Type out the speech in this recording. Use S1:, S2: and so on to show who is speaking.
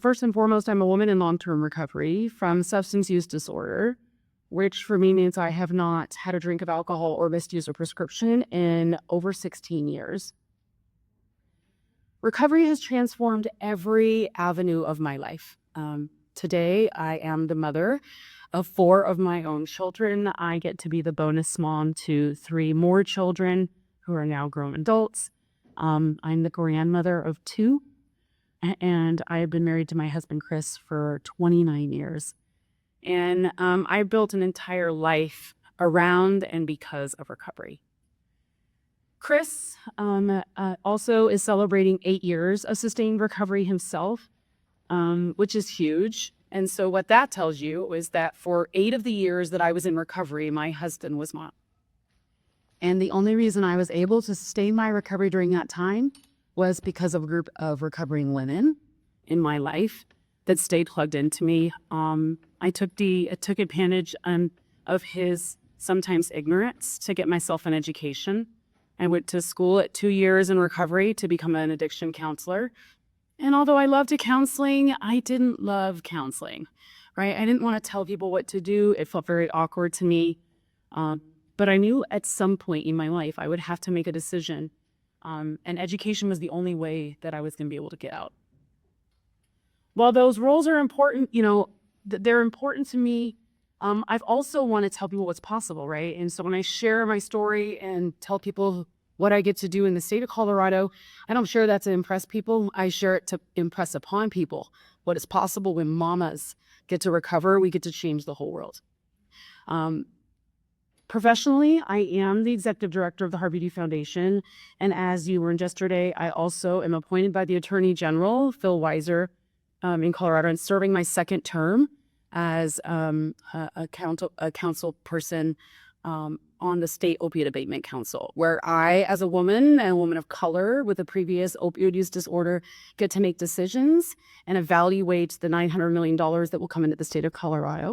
S1: First and foremost, I'm a woman in long-term recovery from substance use disorder, which for me means I have not had a drink of alcohol or misused a prescription in over 16 years. Recovery has transformed every avenue of my life. Today, I am the mother of 4 of my own children. I get to be the bonus mom to 3 more children who are now grown adults. I'm the grandmother of 2, and I have been married to my husband, Chris, for 29 years. And I built an entire life around and because of recovery. Chris also is celebrating 8 years of sustained recovery himself, which is huge. And so what that tells you is that for 8 of the years that I was in recovery, my husband was mom. And the only reason I was able to sustain my recovery during that time was because of a group of recovering women in my life that stayed plugged into me. I took advantage of his sometimes ignorance to get myself an education. I went to school at 2 years in recovery to become an addiction counselor. And although I loved counseling, I didn't love counseling, right? I didn't want to tell people what to do. It felt very awkward to me. But I knew at some point in my life I would have to make a decision. And education was the only way that I was going to be able to get out. While those roles are important, they're important to me. I've also want to tell people what's possible, right? And so when I share my story and tell people what I get to do in the state of Colorado, I don't share that to impress people. I share it to impress upon people what is possible when mamas get to recover. We get to change the whole world. Professionally, I am the executive director of the HardBeauty Foundation. And as you learned yesterday, I also am appointed by the Attorney General, Phil Weiser, in Colorado, and serving my 2nd term as a council person on the State Opioid Abatement Council, where I, as a woman and a woman of color with a previous opioid use disorder, get to make decisions and evaluate the $900 million that will come into the state of Colorado.